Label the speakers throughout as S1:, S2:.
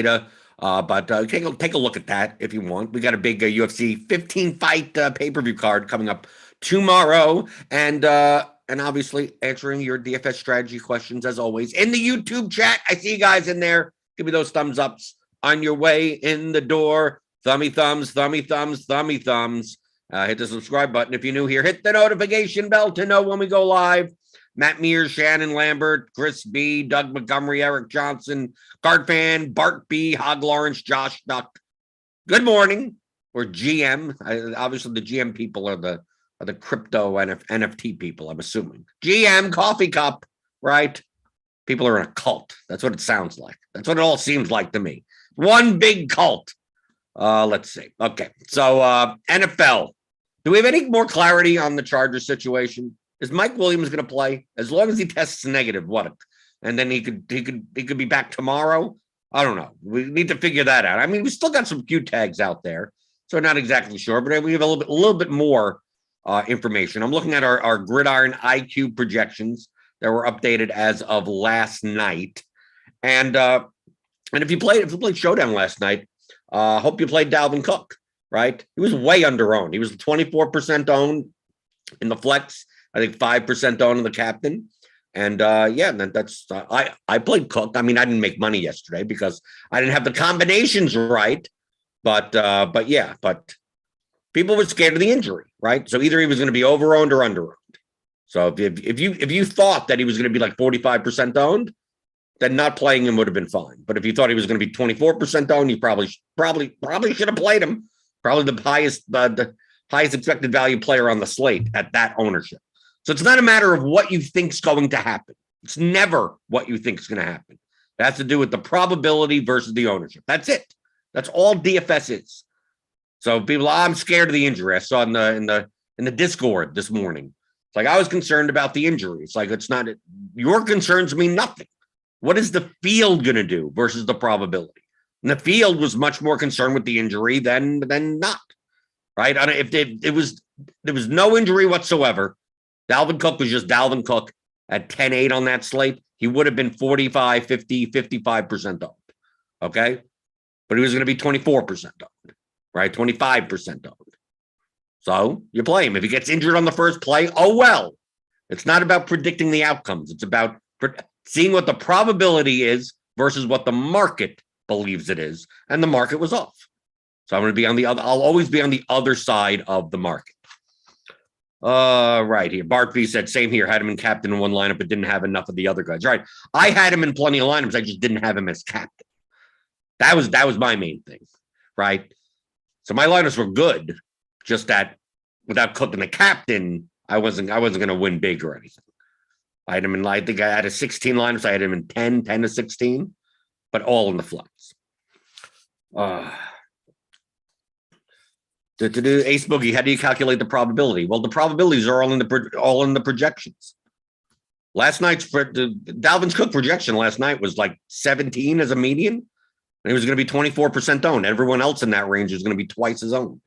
S1: But take a look at that if you want. We got a big UFC 15 fight pay-per-view card coming up tomorrow, and obviously answering your DFS strategy questions as always in the YouTube chat. I see you guys in there. Give me those thumbs ups on your way in the door. Thummy thumbs, thummy thumbs, thummy thumbs. Hit the subscribe button if you're new here. Hit the notification bell to know when we go live. Matt Mears, Shannon Lambert, Chris B, Doug Montgomery, Eric Johnson, Card Fan, Bart B, Hog Lawrence, Josh Duck. Good morning, or GM. Obviously, the GM people are the crypto NFT people, I'm assuming. GM, coffee cup, right? People are in a cult. That's what it sounds like. That's what it all seems like to me. One big cult. Let's see. Okay, so NFL. Do we have any more clarity on the Chargers situation? Is Mike Williams going to play as long as he tests negative? What? And then he could be back tomorrow. I don't know. We need to figure that out. I mean, we still got some Q tags out there, so we're not exactly sure, but we have a little bit more information. I'm looking at our Gridiron IQ projections that were updated as of last night, and if you played Showdown last night, hope you played Dalvin Cook. Right? He was way under owned. He was 24% owned in the flex. I think 5% owned in the captain. And that's I played Cook. I mean, I didn't make money yesterday because I didn't have the combinations right. But people were scared of the injury, right? So either he was going to be over owned or under owned. So if you thought that he was going to be like 45% owned, then not playing him would have been fine. But if you thought he was going to be 24% owned, you probably should have played him. Probably the highest expected value player on the slate at that ownership. So it's not a matter of what you think is going to happen. It's never what you think is going to happen. It has to do with the probability versus the ownership. That's it. That's all DFS is. So people, I'm scared of the injury. I saw in the Discord this morning. It's like I was concerned about the injury. It's like it's not your concerns mean nothing. What is the field going to do versus the probability? And the field was much more concerned with the injury than not, right? If there was no injury whatsoever, Dalvin Cook was just Dalvin Cook at 10-8 on that slate. He would have been 45, 50, 55% owned, okay? But he was going to be 24% owned, right? 25% owned. So you play him. If he gets injured on the first play, oh well. It's not about predicting the outcomes. It's about seeing what the probability is versus what the market believes it is, and the market was off. So I'm going to be on the other. I'll always be on the other side of the market. Right here, Bart B said, "Same here. Had him in captain in one lineup, but didn't have enough of the other guys." Right, I had him in plenty of lineups. I just didn't have him as captain. That was my main thing, right? So my lineups were good, just that without cooking the captain, I wasn't going to win big or anything. I had him in. I think I had a 16 lineups. I had him in 10 to 16. But all in the flex. Ace Boogie, how do you calculate the probability? Well, the probabilities are all in the projections. Last night's Dalvin Cook projection last night was like 17 as a median, and he was going to be 24% owned. Everyone else in that range is going to be twice as owned.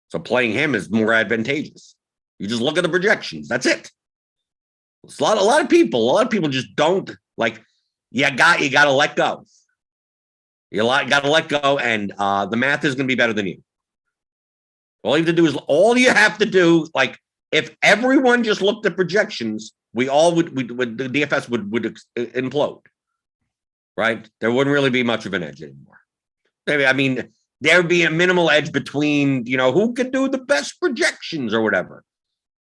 S1: So playing him is more advantageous. You just look at the projections. That's it. It's a lot of people just don't like. You got to let go. You got to let go, and the math is going to be better than you. All you have to do, like if everyone just looked at projections, we all would the DFS would implode, right? There wouldn't really be much of an edge anymore. I mean, there would be a minimal edge between who could do the best projections or whatever.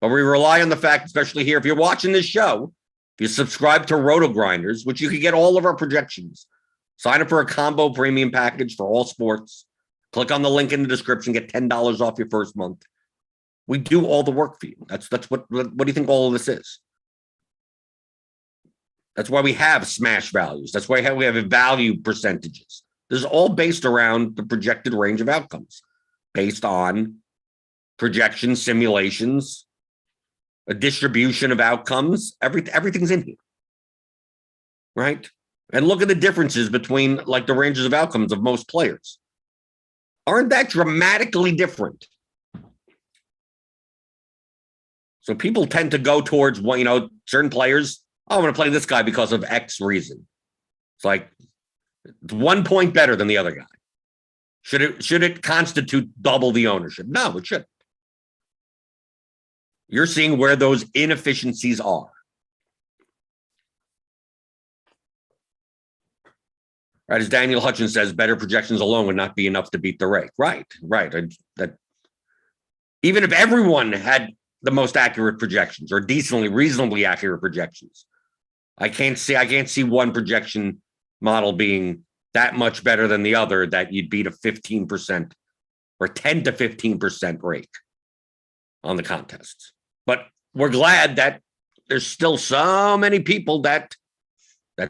S1: But we rely on the fact, especially here, if you're watching this show. You subscribe to RotoGrinders, which you can get all of our projections. Sign up for a combo premium package for all sports. Click on the link in the description, get $10 off your first month. We do all the work for you. That's what do you think all of this is? That's why we have smash values. That's why we have value percentages. This is all based around the projected range of outcomes, based on projections, simulations, a distribution of outcomes. Everything's in here, right? And look at the differences between like the ranges of outcomes of most players. Aren't that dramatically different? So people tend to go towards certain players. Oh, I'm going to play this guy because of X reason. It's like It's 1 point better than the other guy. Should it constitute double the ownership? No, it shouldn't. You're seeing where those inefficiencies are. Right, as Daniel Hutchins says, better projections alone would not be enough to beat the rake. Right. That even if everyone had the most accurate projections or reasonably accurate projections, I can't see one projection model being that much better than the other that you'd beat a 15% or 10 to 15% rake on the contests. But we're glad that there's still so many people that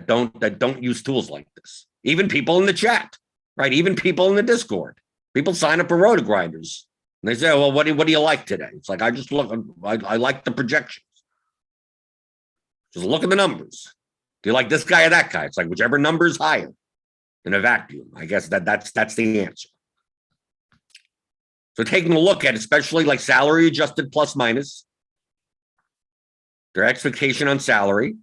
S1: don't use tools like this. Even people in the chat, right? Even people in the Discord. People sign up for RotoGrinders. And they say, well, what do you like today? It's like, I just look, I like the projections. Just look at the numbers. Do you like this guy or that guy? It's like whichever number is higher in a vacuum. I guess that's the answer. So taking a look at especially like salary adjusted plus minus, their expectation on salary.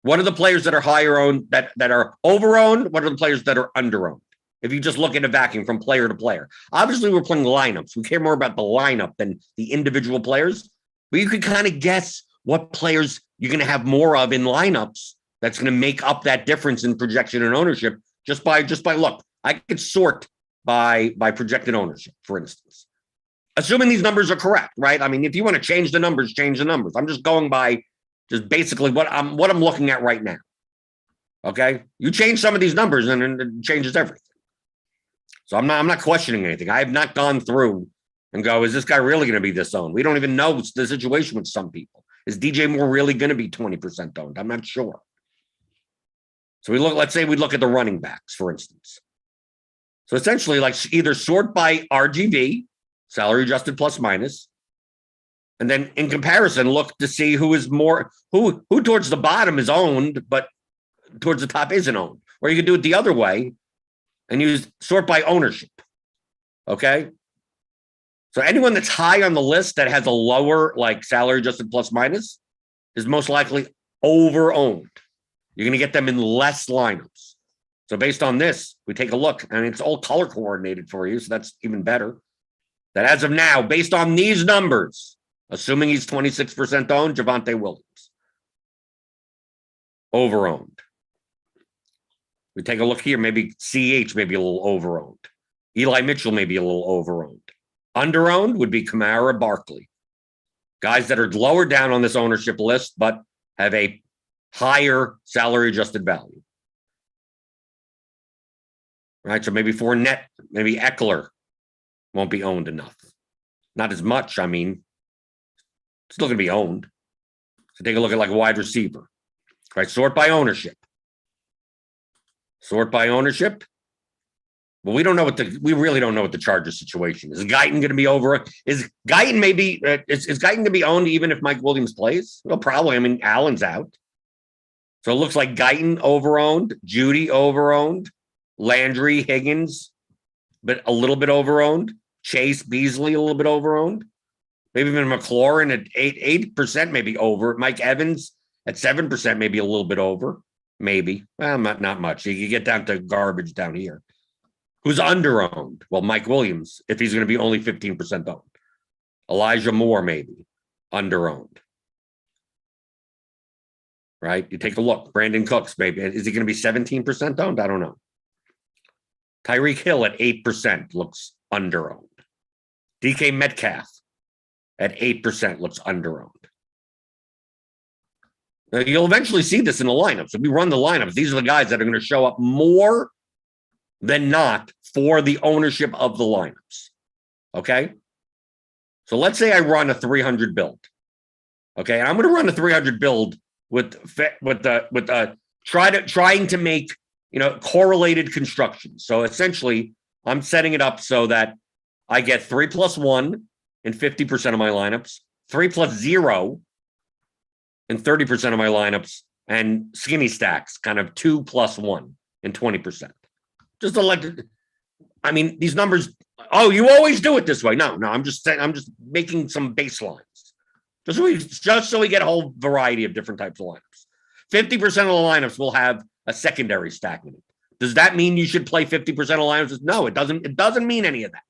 S1: What are the players that are higher owned, that are over owned? What are the players that are under owned? If you just look at a vacuum from player to player. Obviously, we're playing lineups. We care more about the lineup than the individual players. But you could kind of guess what players you're going to have more of in lineups that's going to make up that difference in projection and ownership just by look. I could sort by projected ownership, for instance. Assuming these numbers are correct, right? I mean, if you want to change the numbers, change the numbers. I'm just going by just basically what I'm looking at right now. Okay? You change some of these numbers and it changes everything. So I'm not questioning anything. I have not gone through and go, is this guy really going to be this owned? We don't even know the situation with some people. Is DJ Moore really going to be 20% owned? I'm not sure. So let's say we look at the running backs, for instance. So essentially, like either sort by RGB, salary adjusted plus minus, and then in comparison, look to see who is more, who towards the bottom is owned, but towards the top isn't owned. Or you could do it the other way and use sort by ownership. Okay. So anyone that's high on the list that has a lower like salary adjusted plus minus is most likely over owned. You're going to get them in less lineups. So based on this, we take a look and it's all color coordinated for you. So that's even better. That as of now, based on these numbers, assuming he's 26% owned, Javonte Williams, over owned. We take a look here, maybe CH may be a little over owned. Eli Mitchell may be a little over owned. Under owned would be Kamara, Barkley. Guys that are lower down on this ownership list, but have a higher salary adjusted value. Right, so maybe Fournette, maybe Eckler won't be owned enough. Not as much, I mean, still going to be owned. So take a look at like a wide receiver. Right, sort by ownership. Sort by ownership. Well, we really don't know what the Chargers situation is. Is Guyton going to be over? Is Guyton going to be owned even if Mike Williams plays? Well, probably. I mean, Allen's out. So it looks like Guyton over-owned, Judy over-owned, Landry, Higgins, but a little bit over-owned, Chase, Beasley, a little bit over-owned, maybe even McLaurin at 8% maybe over, Mike Evans at 7% maybe a little bit over, maybe. Well, not much. You get down to garbage down here. Who's under-owned? Well, Mike Williams, if he's going to be only 15% owned. Elijah Moore, maybe, under-owned. Right? You take a look. Brandon Cooks, maybe. Is he going to be 17% owned? I don't know. Tyreek Hill at 8% looks under-owned. DK Metcalf at 8% looks under-owned. Now, you'll eventually see this in the lineups. If we run the lineups, these are the guys that are going to show up more than not for the ownership of the lineups. Okay? So let's say I run a 300 build. Okay, and I'm going to run a 300 build trying to make correlated construction. So essentially, I'm setting it up so that I get 3+1 in 50% of my lineups, 3+0 in 30% of my lineups, and skinny stacks, kind of 2+1 in 20%. Just I mean, these numbers. Oh, you always do it this way. No, I'm just saying. I'm just making some baselines, just so we get a whole variety of different types of lineups. 50% of the lineups will have a secondary stack in it. Does that mean you should play 50% of lineups? No, it doesn't. It doesn't mean any of that.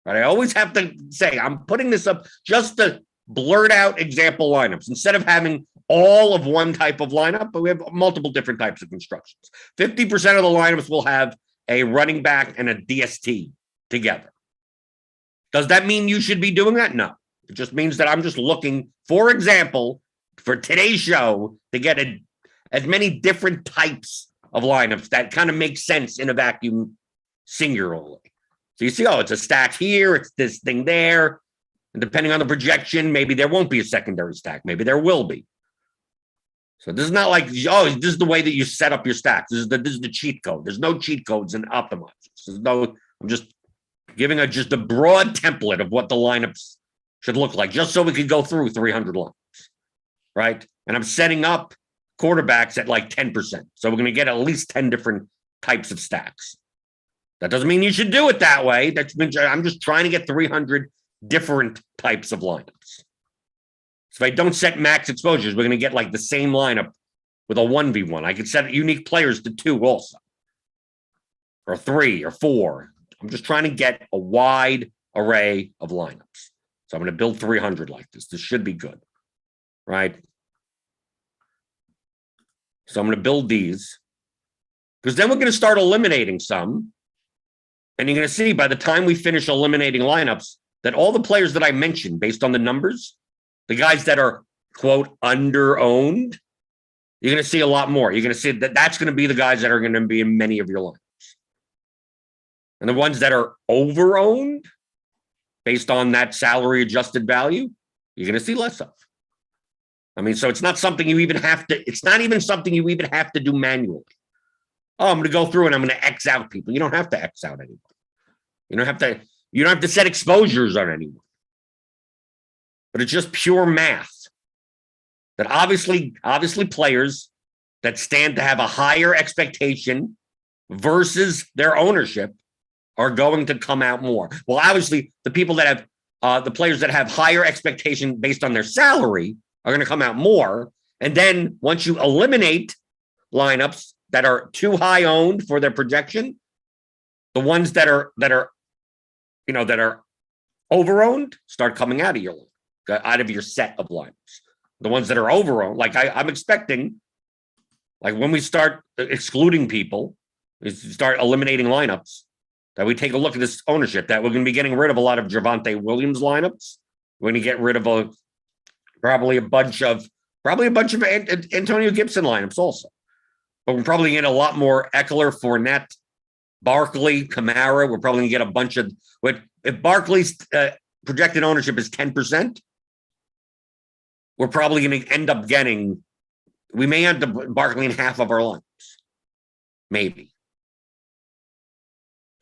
S1: Right? I always have to say I'm putting this up just to blurt out example lineups instead of having all of one type of lineup, but we have multiple different types of constructions. 50% of the lineups will have a running back and a DST together. Does that mean you should be doing that? No. It just means that I'm just looking, for example, for today's show to get as many different types of lineups that kind of make sense in a vacuum singularly. So you see, oh, it's a stack here, it's this thing there. And depending on the projection, maybe there won't be a secondary stack. Maybe there will be. So this is not like, oh, this is the way that you set up your stacks. This is the cheat code. There's no cheat codes in optimizers. There's no, I'm just giving just a broad template of what the lineups should look like, just so we could go through 300 lineups, right? And I'm setting up quarterbacks at like 10%. So we're going to get at least 10 different types of stacks. That doesn't mean you should do it that way. I'm just trying to get 300 different types of lineups. So if I don't set max exposures, we're going to get like the same lineup with a 1v1. I could set unique players to 2 also, or 3 or 4. I'm just trying to get a wide array of lineups. So I'm going to build 300 like this. This should be good, right? So I'm going to build these because then we're going to start eliminating some. And you're going to see by the time we finish eliminating lineups that all the players that I mentioned based on the numbers, the guys that are, quote, under-owned, you're going to see a lot more. You're going to see that that's going to be the guys that are going to be in many of your lineups. And the ones that are over-owned, based on that salary-adjusted value, you're going to see less of. I mean, so it's not something you even have to, it's not even something you even have to do manually. Oh, I'm going to go through and I'm going to X out people. You don't have to X out anyone. You don't have to set exposures on anyone. But it's just pure math. That obviously players that stand to have a higher expectation versus their ownership are going to come out more. Well, obviously, the people that have the players that have higher expectation based on their salary are going to come out more. And then once you eliminate lineups that are too high owned for their projection, the ones that are over owned start coming out of your set of lineups. The ones that are over owned, like I'm expecting, like when we start excluding people, we start eliminating lineups, that we take a look at this ownership, that we're going to be getting rid of a lot of Javonte Williams lineups. We're going to get rid of probably a bunch of Antonio Gibson lineups also. But we're probably going to get a lot more Eckler, Fournette, Barkley, Kamara. We're probably going to get a bunch of, if Barkley's projected ownership is 10%, we're probably going to end up getting, we may end up Barkley in half of our lineups. Maybe.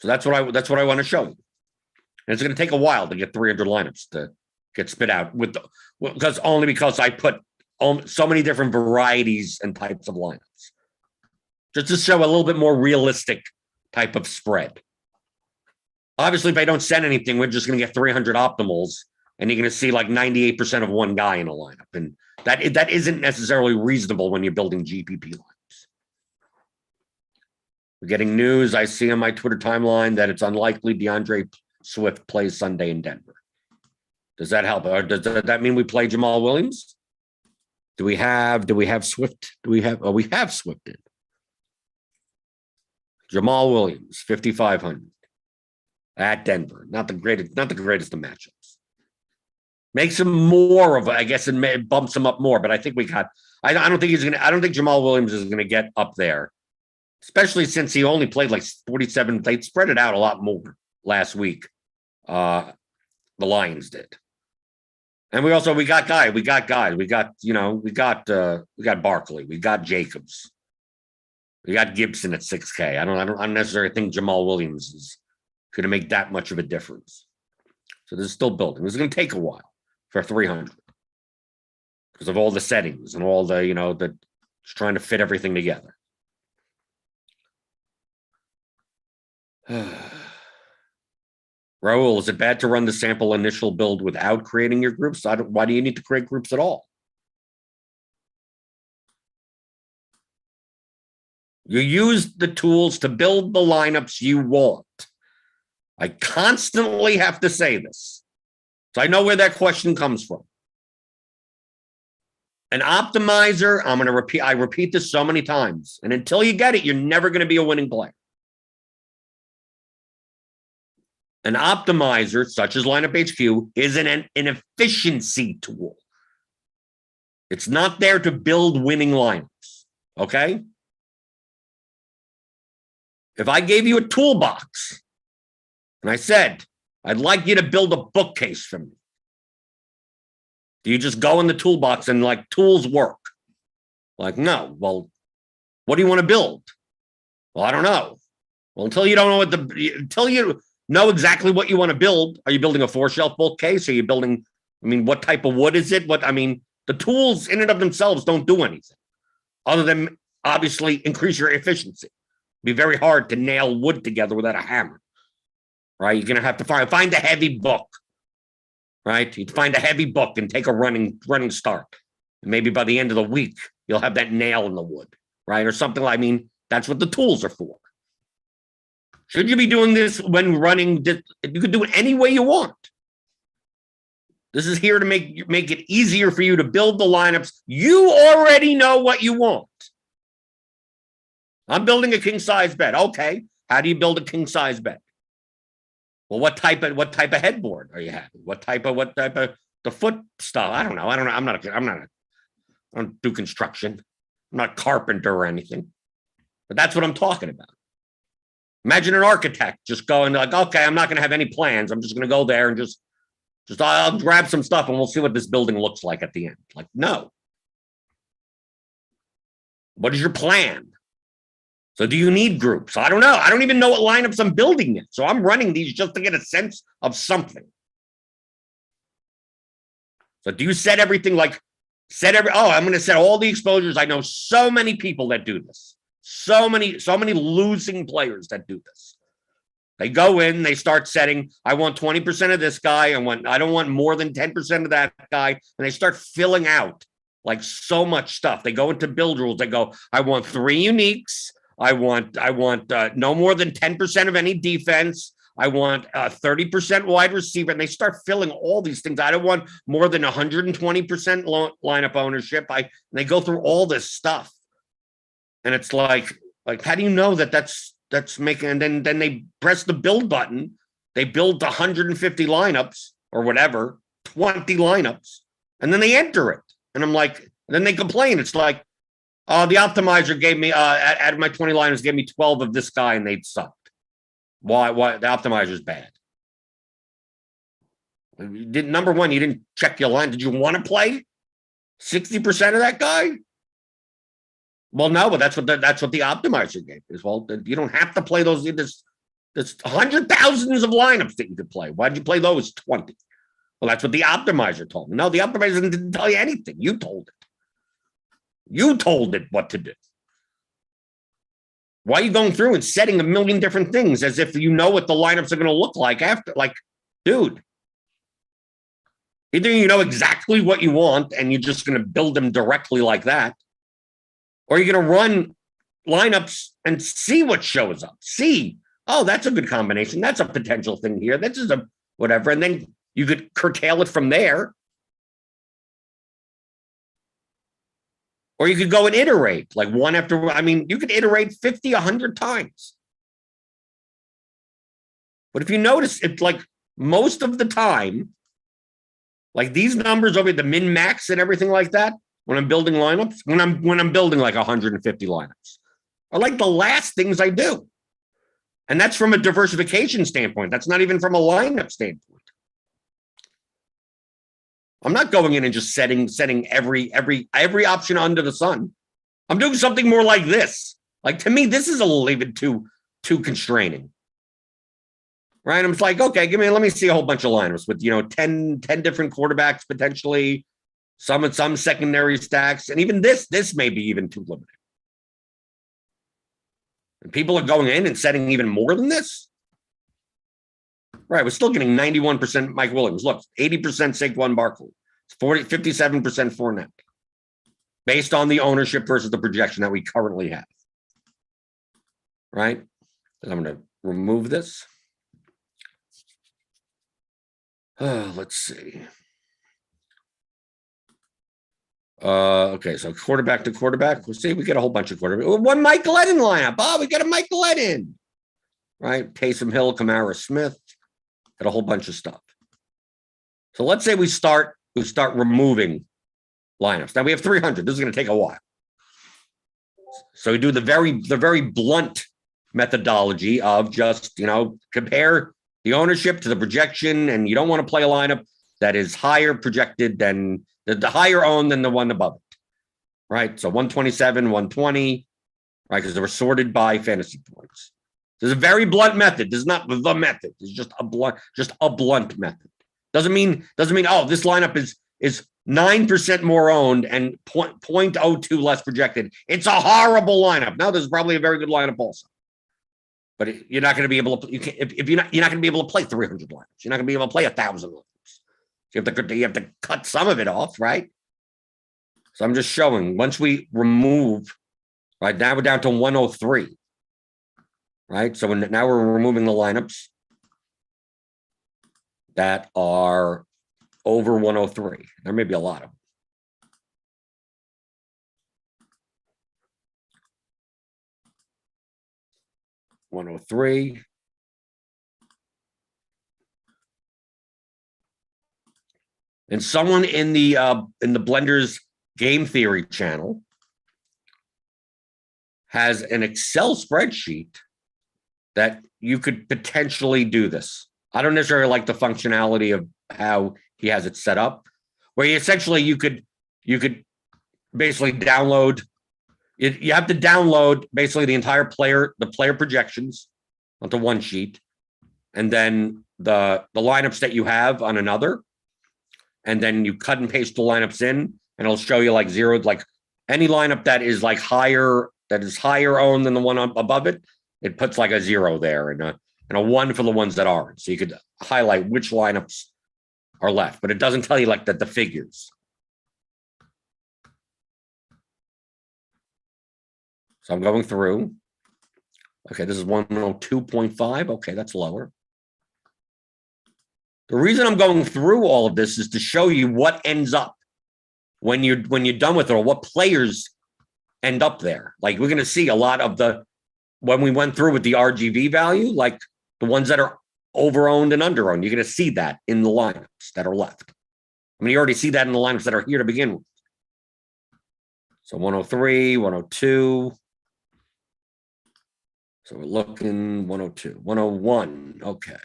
S1: So that's what I want to show you. And it's going to take a while to get 300 lineups to get spit out because I put so many different varieties and types of lineups. Just to show a little bit more realistic type of spread. Obviously, if I don't set anything, we're just going to get 300 optimals, and you're going to see like 98% of one guy in a lineup. And that isn't necessarily reasonable when you're building GPP lineups. We're getting news. I see on my Twitter timeline that it's unlikely DeAndre Swift plays Sunday in Denver. Does that help? Or does that mean we play Jamal Williams? Do we have Swift? We have Swift in. Jamal Williams, 5,500 at Denver. Not the greatest of matchups. Makes him more of, I guess, it bumps him up more. But I think I don't think Jamal Williams is gonna get up there, especially since he only played like 47. They spread it out a lot more last week. The Lions did. And we got guys. We got Barkley. We got Jacobs. We got Gibson at 6K. I don't necessarily think Jamal Williams is going to make that much of a difference. So this is still building. This is going to take a while for 300 because of all the settings and all the, just trying to fit everything together. Raul, is it bad to run the sample initial build without creating your groups? Why do you need to create groups at all? You use the tools to build the lineups you want. I constantly have to say this. So I know where that question comes from. An optimizer, I'm going to repeat, I repeat this so many times, and until you get it, you're never going to be a winning player. An optimizer, such as Lineup HQ, is an efficiency tool. It's not there to build winning lineups, okay? If I gave you a toolbox and I said, I'd like you to build a bookcase for me, do you just go in the toolbox and like tools work? Like, no. Well, what do you want to build? Well, I don't know. Well, until you don't know until you know exactly what you want to build, are you building a 4-shelf bookcase? Are you building, what type of wood is it? The tools in and of themselves don't do anything other than obviously increase your efficiency. It'd be very hard to nail wood together without a hammer, right? You're going to have to find a heavy book, right? You'd find a heavy book and take a running start. And maybe by the end of the week, you'll have that nail in the wood, right? Or something. That's what the tools are for. Should you be doing this when running? You could do it any way you want. This is here to make it easier for you to build the lineups. You already know what you want. I'm building a king size bed. Okay. How do you build a king size bed? Well, what type of headboard are you having? What type of the foot stuff? I don't know. I don't do construction. I'm not a carpenter or anything. But that's what I'm talking about. Imagine an architect just going like, okay, I'm not going to have any plans. I'm just going to go there and just I'll grab some stuff and we'll see what this building looks like at the end. Like, no. What is your plan? So do you need groups? I don't know. I don't even know what lineups I'm building yet. So I'm running these just to get a sense of something. So do you set everything I'm going to set all the exposures. I know so many people that do this. So many losing players that do this. They go in, they start setting, I want 20% of this guy. I don't want more than 10% of that guy. And they start filling out like so much stuff. They go into build rules. They go, I want 3 uniques. I want no more than 10% of any defense. I want 30% wide receiver. And they start filling all these things. I don't want more than 120% lineup ownership. And they go through all this stuff. And it's like, how do you know that's making, and then they press the build button. They build 150 lineups or whatever, 20 lineups, and then they enter it. And I'm like, then they complain. It's like, the optimizer gave me, out of my 20 lineups, gave me 12 of this guy and they sucked. Why? The optimizer's bad. Number one, you didn't check your line. Did you want to play 60% of that guy? Well, no, but that's what the optimizer gave is. Well, you don't have to play those. There's 100,000s of lineups that you could play. Why did you play those 20? Well, that's what the optimizer told me. No, the optimizer didn't tell you anything. You told it. You told it what to do. Why are you going through and setting a million different things as if you know what the lineups are going to look like after? Like, dude, either you know exactly what you want and you're just going to build them directly like that, or you're going to run lineups and see what shows up. See, oh, that's a good combination. That's a potential thing here. That's just a whatever. And then you could curtail it from there. Or you could go and iterate like one after, you could iterate 50, 100 times. But if you notice, it's like most of the time, like these numbers over the min max and everything like that, when I'm building lineups, when I'm building like 150 lineups, are like the last things I do. And that's from a diversification standpoint. That's not even from a lineup standpoint. I'm not going in and just setting every option under the sun. I'm doing something more like this. Like, to me, this is a little even too constraining. Right? I'm just like, okay, let me see a whole bunch of lineups with 10 different quarterbacks potentially. Some secondary stacks, and even this may be even too limited. And people are going in and setting even more than this. Right, we're still getting 91% Mike Williams. Look, 80% Saquon Barkley. It's 57% Fournette. Based on the ownership versus the projection that we currently have. right? And I'm going to remove this. Let's see. Okay, so quarterback to quarterback. We'll see. We get a whole bunch of quarterback. One Mike Glennon lineup. Oh, we got a Mike Glennon. Right? Taysom Hill, Kamara Smith. Got a whole bunch of stuff. So let's say we start removing lineups. Now we have 300. This is going to take a while. So we do the very blunt methodology of just, compare the ownership to the projection, and you don't want to play a lineup that is higher projected than the higher owned than the one above it, right? So 127, 120, right? Because they were sorted by fantasy points. This is a very blunt method. This is not the method. It's just a blunt method. Doesn't mean oh, this lineup is 9% more owned and 0.02 less projected. It's a horrible lineup. No, this is probably a very good lineup also. But you're not going to be able to. You're not going to be able to play 300 lineups. You're not going to be able to play 1,000 lineups. You have to cut some of it off, right? So I'm just showing. Once we remove, right now we're down to 103, right? So now we're removing the lineups that are over 103. There may be a lot of them. $103. And someone in the Blenders Game Theory channel has an Excel spreadsheet that you could potentially do this. I don't necessarily like the functionality of how he has it set up, where you could basically download. You have to download basically the player projections onto one sheet, and then the lineups that you have on another. And then you cut and paste the lineups in, and it'll show you like zeroed, like any lineup that is like higher owned than the one above it. It puts like a 0 there and a 1 for the ones that aren't. So you could highlight which lineups are left, but it doesn't tell you like the figures. So I'm going through. Okay, this is 102.5. Okay, that's lower. The reason I'm going through all of this is to show you what ends up when you're done with it, or what players end up there. Like we're going to see a lot of when we went through with the RGV value, like the ones that are over-owned and under-owned, you're going to see that in the lineups that are left. I mean, you already see that in the lineups that are here to begin with. So 103, 102. So we're looking 102, 101. Okay.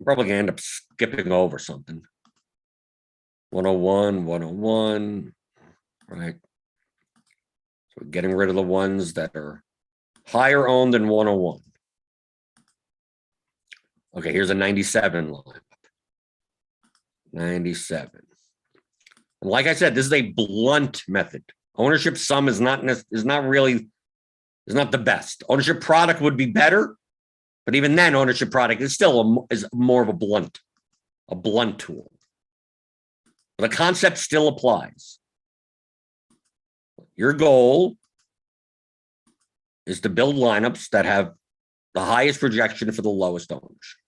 S1: I'm probably going to end up skipping over something. 101, 101, right? So we're getting rid of the ones that are higher owned than 101. Okay, here's a 97 line. 97. And like I said, this is a blunt method. Ownership sum is not the best. Ownership product would be better. But even then, ownership product is still is more of a blunt tool. But the concept still applies. Your goal is to build lineups that have the highest projection for the lowest ownership.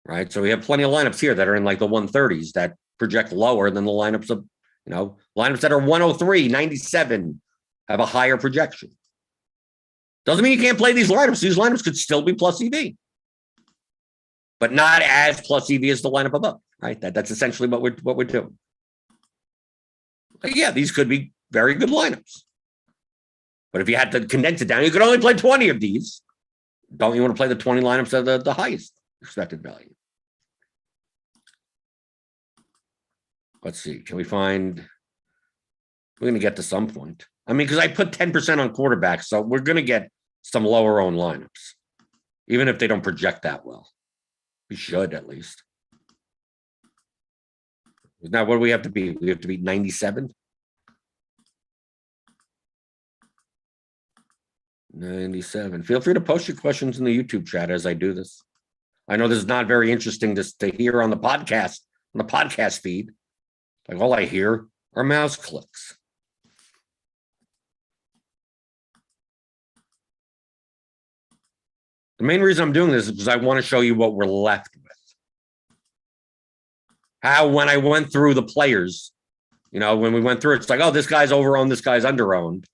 S1: Right? So we have plenty of lineups here that are in like the 130s that project lower than the lineups of, lineups that are 103, 97 have a higher projection. Doesn't mean you can't play these lineups. These lineups could still be plus EV, but not as plus EV as the lineup above, right? That's essentially what we're doing. But yeah, these could be very good lineups. But if you had to condense it down, you could only play 20 of these. Don't you want to play the 20 lineups that are the highest expected value? Let's see. Can we find? We're going to get to some point. I mean, because I put 10% on quarterbacks, so we're going to get some lower owned lineups, even if they don't project that well. We should at least. Now, what do we have to be? We have to be 97. 97. Feel free to post your questions in the YouTube chat as I do this. I know this is not very interesting to hear on the podcast feed. Like all I hear are mouse clicks. The main reason I'm doing this is because I want to show you what we're left with. How when I went through the players, you know, when we went through it, it's like, oh, this guy's over-owned, this guy's under-owned.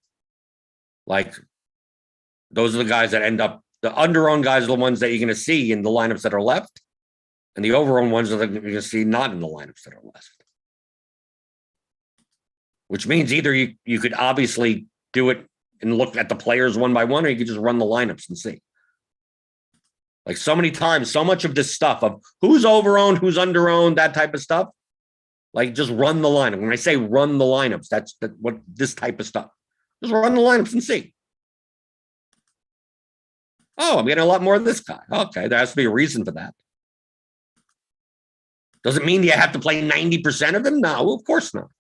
S1: Like, those are the guys that end up, the under-owned guys are the ones that you're going to see in the lineups that are left. And the over-owned ones are the you're going to see not in the lineups that are left. Which means either you could obviously do it and look at the players one by one, or you could just run the lineups and see. Like so many times, so much of this stuff of who's over-owned, who's under-owned, that type of stuff. Like just run the lineup. When I say run the lineups, that's what this type of stuff. Just run the lineups and see. Oh, I'm getting a lot more of this guy. Okay, there has to be a reason for that. Doesn't mean you have to play 90% of them. No, of course not.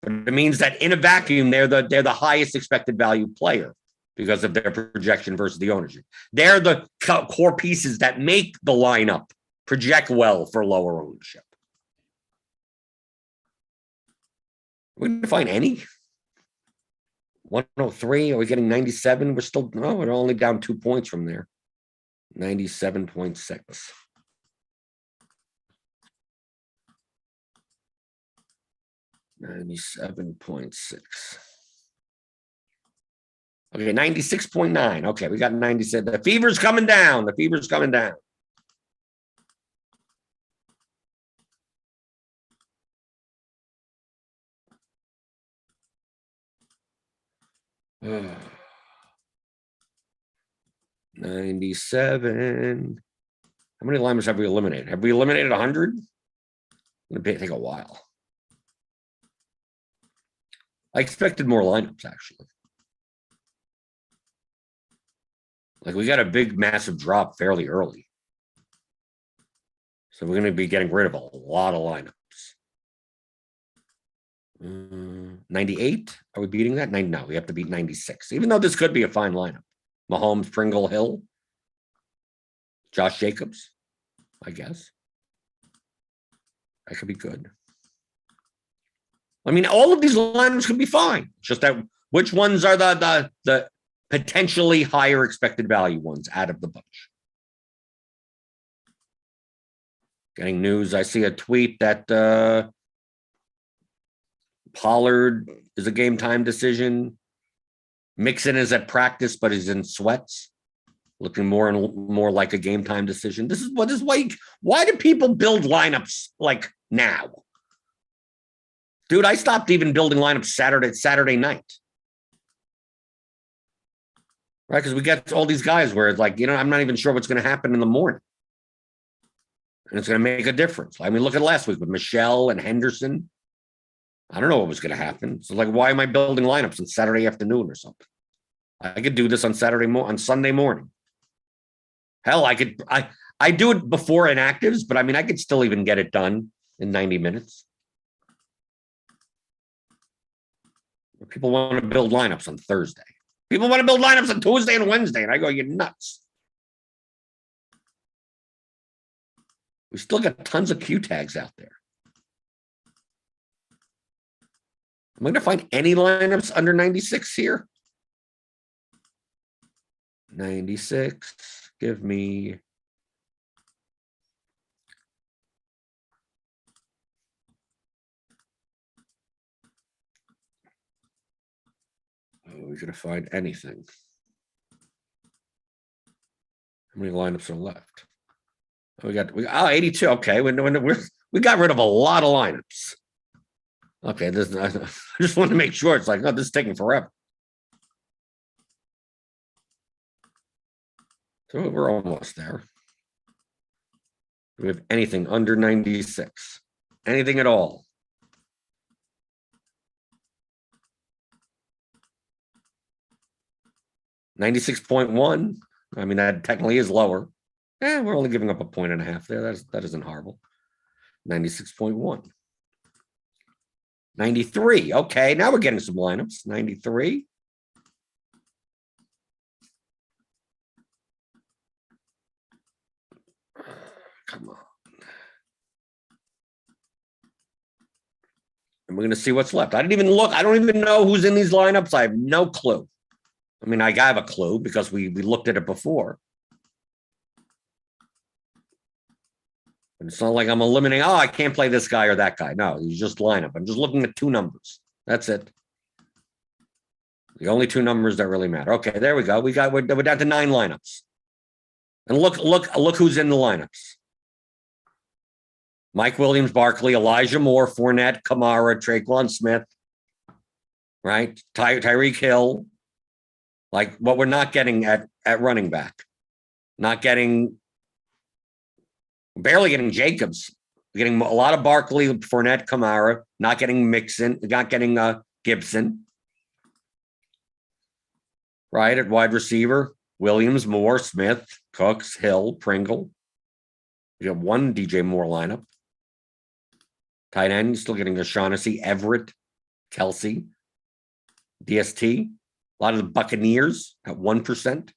S1: But it means that in a vacuum, they're the highest expected value player because of their projection versus the ownership. They're the core pieces that make the lineup project well for lower ownership. We didn't find any. 103. Are we getting 97? We're still, no, we're only down 2 points from there. 97.6. $97.6. Okay, 96.9. Okay, we got 97. The fever's coming down. The fever's coming down. Oh. 97. How many lineups have we eliminated? Have we eliminated 100? It's going to take a while. I expected more lineups, actually. Like, we got a big, massive drop fairly early. So we're going to be getting rid of a lot of lineups. 98? Are we beating that? No, we have to beat 96. Even though this could be a fine lineup. Mahomes, Pringle, Hill. Josh Jacobs, I guess. That could be good. I mean, all of these lineups could be fine. It's just that which ones are the potentially higher expected value ones out of the bunch. Getting news. I see a tweet that Pollard is a game time decision. Mixon is at practice, but he's in sweats. Looking more and more like a game time decision. This is why do people build lineups like now? Dude, I stopped even building lineups Saturday night. Right? Because we get all these guys where it's like, you know, I'm not even sure what's going to happen in the morning. And it's going to make a difference. I mean, look at last week with Michelle and Henderson. I don't know what was going to happen. So, like, why am I building lineups on Saturday afternoon or something? I could do this on Sunday morning. Hell, I do it before inactives, but I mean, I could still even get it done in 90 minutes. People want to build lineups on Thursday. People want to build lineups on Tuesday and Wednesday, and I go, you're nuts. We still got tons of Q tags out there. Am I going to find any lineups under 96 here? 96. Give me. Are we going to find anything? How many lineups are left? Oh, we got 82. Okay, we got rid of a lot of lineups. Okay, I just want to make sure. It's like, no, this is taking forever. So we're almost there. Do we have anything under 96? Anything at all? $96.1. I mean, that technically is lower. We're only giving up a 1.5 there. That isn't horrible. 96.1. 93. Okay, now we're getting some lineups. 93. Come on. And we're going to see what's left. I didn't even look. I don't even know who's in these lineups. I have no clue. I mean, I have a clue because we looked at it before. And it's not like I'm eliminating, oh, I can't play this guy or that guy. No, you just line up. I'm just looking at two numbers. That's it. The only two numbers that really matter. Okay, there we go. We're down to 9 lineups. And look who's in the lineups. Mike Williams, Barkley, Elijah Moore, Fournette, Kamara, Traquan Smith, right? Tyreek Hill. Like what we're not getting at running back. Barely getting Jacobs. We're getting a lot of Barkley, Fournette, Kamara, not getting Mixon, not getting Gibson. Right, at wide receiver, Williams, Moore, Smith, Cooks, Hill, Pringle. You have one DJ Moore lineup. Tight end, still getting O'Shaughnessy, Everett, Kelsey, DST. A lot of the Buccaneers at 1%.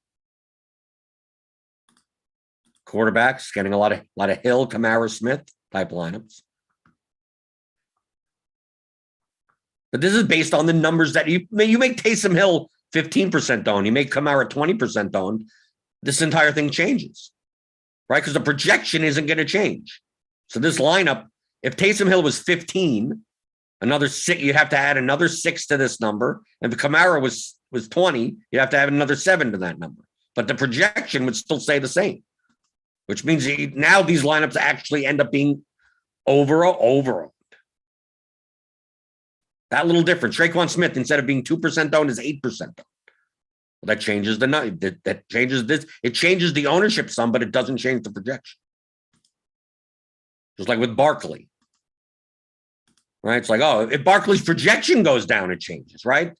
S1: Quarterbacks getting a lot of Hill, Kamara, Smith type lineups. But this is based on the numbers that you make Taysom Hill 15% owned. You make Kamara 20% owned. This entire thing changes, right? Because the projection isn't going to change. So this lineup, if Taysom Hill was 15, another 6, you'd have to add another 6 to this number. And if Kamara was 20, you'd have to add another 7 to that number. But the projection would still stay the same, which means now these lineups actually end up being over. That little difference. Traquan Smith, instead of being 2% owned, is 8% owned. Well, that changes that changes this. It changes the ownership some, but it doesn't change the projection. Just like with Barkley. Right? It's like, oh, if Barkley's projection goes down, it changes, right?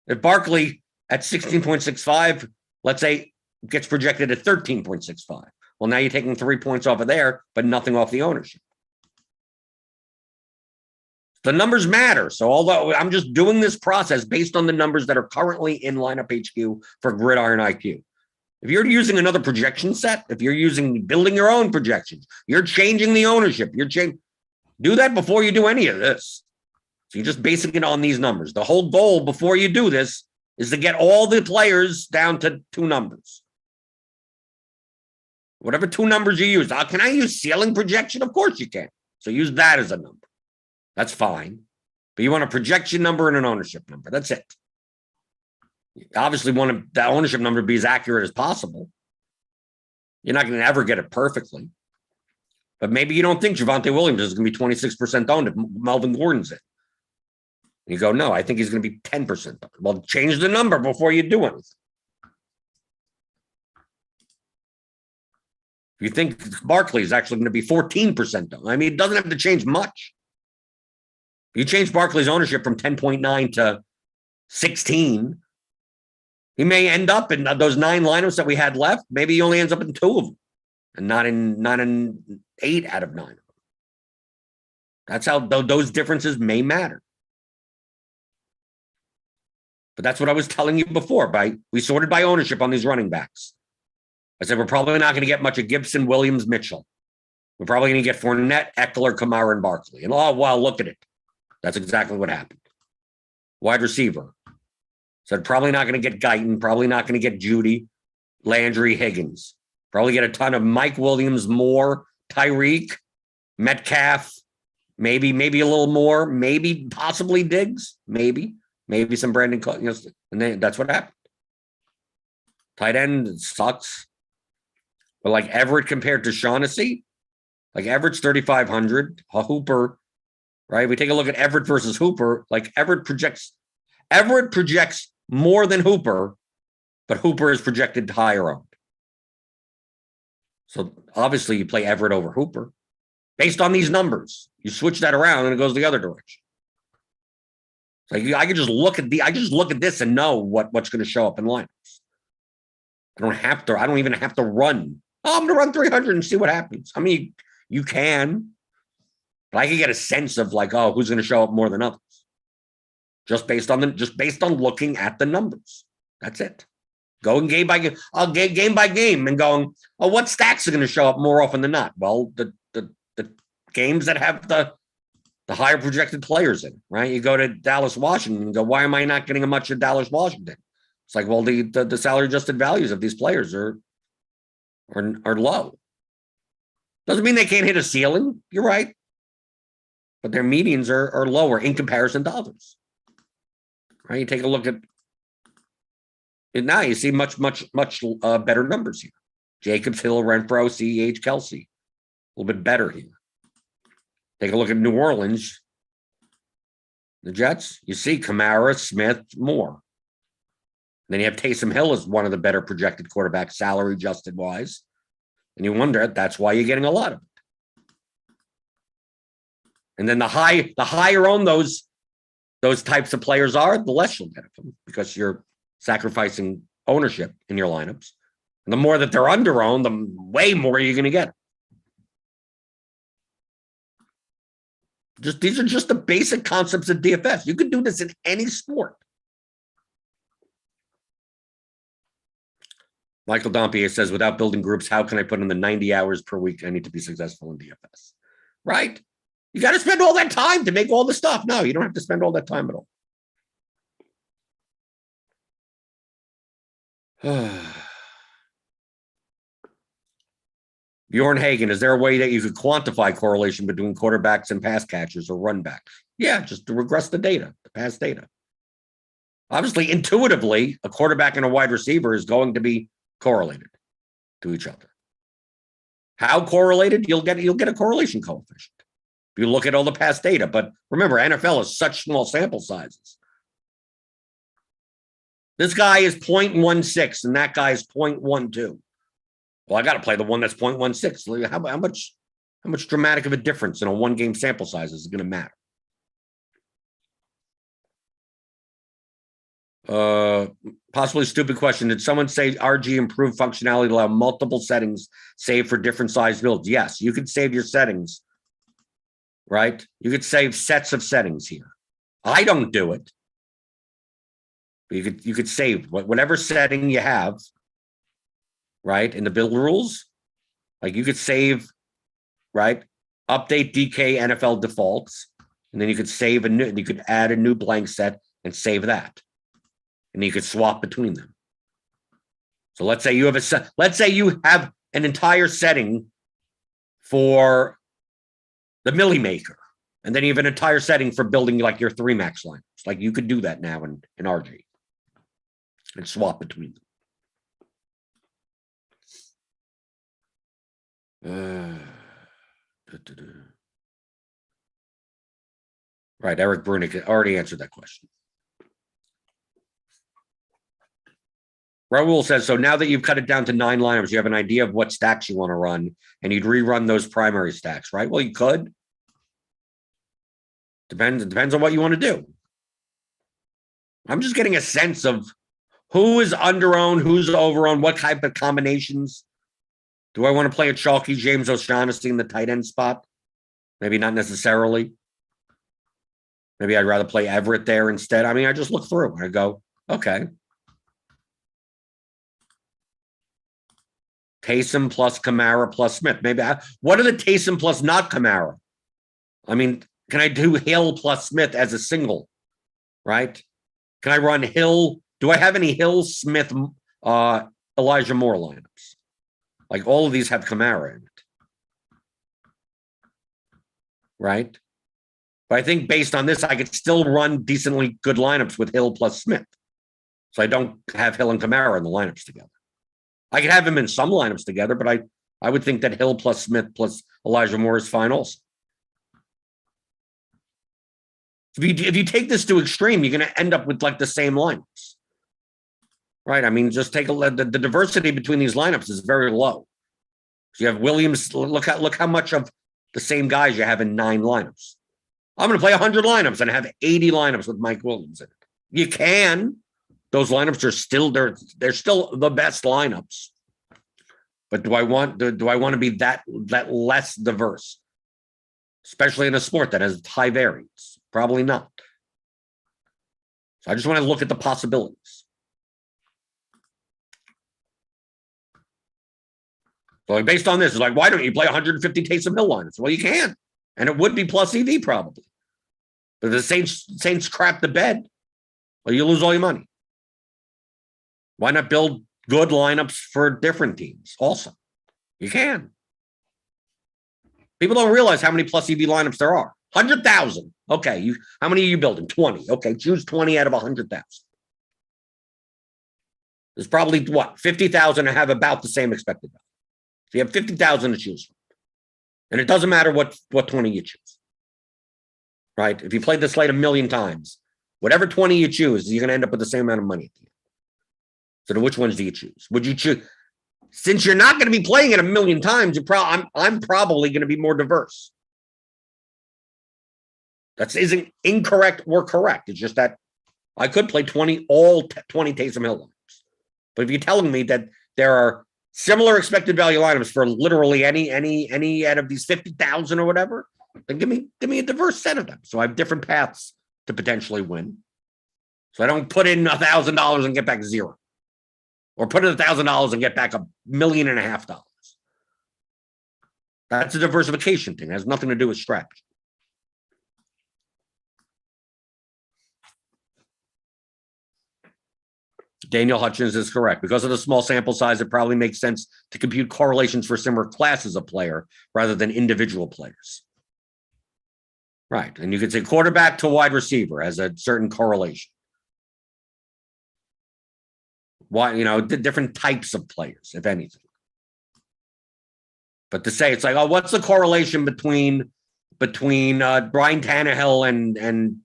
S1: If Barkley at 16.65, let's say, gets projected at 13.65. Well, now you're taking 3 points off of there, but nothing off the ownership. The numbers matter. So although I'm just doing this process based on the numbers that are currently in Lineup HQ for Gridiron IQ. If you're using another projection set, if you're building your own projections, you're changing the ownership. Do that before you do any of this. So you're just basing it on these numbers. The whole goal before you do this is to get all the players down to 2 numbers. Whatever 2 numbers you use. Can I use ceiling projection? Of course you can. So use that as a number. That's fine. But you want a projection number and an ownership number. That's it. You obviously want the ownership number to be as accurate as possible. You're not going to ever get it perfectly. But maybe you don't think Javonte Williams is going to be 26% owned if Melvin Gordon's in. And you go, no, I think he's going to be 10% owned. Well, change the number before you do anything. If you think Barkley is actually going to be 14% owned, I mean, it doesn't have to change much. You change Barkley's ownership from 10.9 to 16. He may end up in those 9 lineups that we had left. Maybe he only ends up in 2 of them and not in 8 out of 9. That's how those differences may matter. But that's what I was telling you before. We sorted by ownership on these running backs. I said, we're probably not going to get much of Gibson, Williams, Mitchell. We're probably going to get Fournette, Eckler, Kamara, and Barkley. And oh, wow, look at it. That's exactly what happened. Wide receiver. Said probably not going to get Guyton, probably not going to get Judy, Landry, Higgins. Probably get a ton of Mike Williams, Moore, Tyreek, Metcalf, maybe a little more, maybe possibly Diggs, maybe some Brandon Cook, and then that's what happened. Tight end sucks. But like Everett compared to Shaughnessy, like Everett's 3,500, Hooper, right? We take a look at Everett versus Hooper. Like Everett projects more than Hooper, but Hooper is projected higher owned. So obviously you play Everett over Hooper based on these numbers. You switch that around and it goes the other direction. So I can just look at this and know what's going to show up in lineups. I don't even have to run. Oh, I'm going to run 300 and see what happens. I mean, you can, but I can get a sense of like, oh, who's going to show up more than others. Just based on looking at the numbers. That's it. Going game by game, game by game, and going, oh, what stacks are going to show up more often than not? Well, the games that have the higher projected players in, right? You go to Dallas, Washington, and go, why am I not getting a much of Dallas, Washington? It's like, well, the salary adjusted values of these players are low. Doesn't mean they can't hit a ceiling. You're right. But their medians are lower in comparison to others. Right? You take a look at it now, you see much better numbers here. Jacobs, Hill, Renfro, CEH, Kelsey. A little bit better here. Take a look at New Orleans. The Jets, you see Kamara, Smith, Moore. Then you have Taysom Hill as one of the better projected quarterbacks, salary adjusted wise. And you wonder, that's why you're getting a lot of it. And then the higher on those types of players are, the less you'll get of them because you're sacrificing ownership in your lineups. And the more that they're under-owned, the way more you're going to get. These are just the basic concepts of DFS. You could do this in any sport. Michael Dompier says, without building groups, how can I put in the 90 hours per week I need to be successful in DFS? Right? You got to spend all that time to make all the stuff. No, you don't have to spend all that time at all. Bjorn Hagen, is there a way that you could quantify correlation between quarterbacks and pass catchers or run backs? Yeah, just to regress the data, the past data. Obviously, intuitively, a quarterback and a wide receiver is going to be correlated to each other. How correlated? You'll get a correlation coefficient. If you look at all the past data, but remember, NFL is such small sample sizes. This guy is 0.16 and that guy is 0.12. Well, I got to play the one that's 0.16. How much dramatic of a difference in a one-game sample size is going to matter? Possibly stupid question. Did someone say RG improved functionality to allow multiple settings saved for different size builds? Yes, you could save your settings, right? You could save sets of settings here. I don't do it. But you could save whatever setting you have, right? In the build rules, like you could save, right? Update DK NFL defaults, and then you could save you could add a new blank set and save that. And you could swap between them. So let's say you have an entire setting for the Millie Maker, and then you have an entire setting for building like your 3 max lineups. Like you could do that now in RG and swap between them. Right, Eric Brunick already answered that question. Raul says, so now that you've cut it down to 9 lineups, you have an idea of what stacks you want to run, and you'd rerun those primary stacks, right? Well, you could. Depends on what you want to do. I'm just getting a sense of who is under-owned, who's over-owned, what type of combinations. Do I want to play a chalky James O'Shaughnessy in the tight end spot? Maybe not necessarily. Maybe I'd rather play Everett there instead. I mean, I just look through and I go, okay. Taysom plus Kamara plus Smith. Maybe what are the Taysom plus not Kamara? I mean, can I do Hill plus Smith as a single? Right? Can I run Hill? Do I have any Hill, Smith, Elijah Moore lineups? Like all of these have Kamara in it. Right? But I think based on this, I could still run decently good lineups with Hill plus Smith. So I don't have Hill and Kamara in the lineups together. I could have him in some lineups together, but I would think that Hill plus Smith plus Elijah Moore is fine also. If you take this to extreme, you're going to end up with like the same lineups. Right? I mean, just take a look. The diversity between these lineups is very low. So you have Williams. Look how much of the same guys you have in 9 lineups. I'm going to play 100 lineups and have 80 lineups with Mike Williams in it. You can. Those lineups are still they're still the best lineups. But do I want to be that less diverse? Especially in a sport that has high variance? Probably not. So I just want to look at the possibilities. So like based on this, it's like, why don't you play 150 Taysom Hill lineups? Well, you can. And it would be plus EV probably. But if the Saints crap the bed, well, you lose all your money. Why not build good lineups for different teams also? You can. People don't realize how many plus EV lineups there are. 100,000. Okay, how many are you building? 20. Okay, choose 20 out of 100,000. There's probably, what, 50,000 to have about the same expected value. So you have 50,000 to choose from. And it doesn't matter what 20 you choose. Right? If you played this slate a million times, whatever 20 you choose, you're going to end up with the same amount of money at the end. So then which ones do you choose? Would you choose? Since you're not going to be playing it a million times, I'm probably going to be more diverse. That isn't incorrect or correct. It's just that I could play 20 Taysom Hill lineups. But if you're telling me that there are similar expected value lineups for literally any out of these 50,000 or whatever, then give me a diverse set of them. So I have different paths to potentially win. So I don't put in $1,000 and get back zero. Or put in $1,000 and get back $1.5 million. That's a diversification thing. It has nothing to do with strategy. Daniel Hutchins is correct. Because of the small sample size, it probably makes sense to compute correlations for similar classes of player rather than individual players. Right. And you could say quarterback to wide receiver has a certain correlation. Why, different types of players, if anything. But to say it's like, oh, what's the correlation between Brian Tannehill and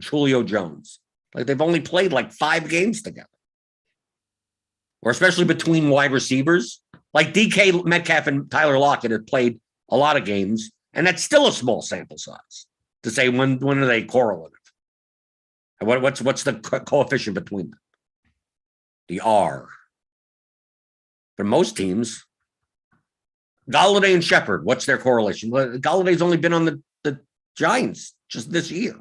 S1: Julio Jones? Like they've only played like 5 games together. Or especially between wide receivers. Like DK Metcalf and Tyler Lockett have played a lot of games, and that's still a small sample size to say when are they correlative. And what's the coefficient between them? The R. For most teams, Galladay and Shepard, what's their correlation? Well, Galladay's only been on the Giants just this year.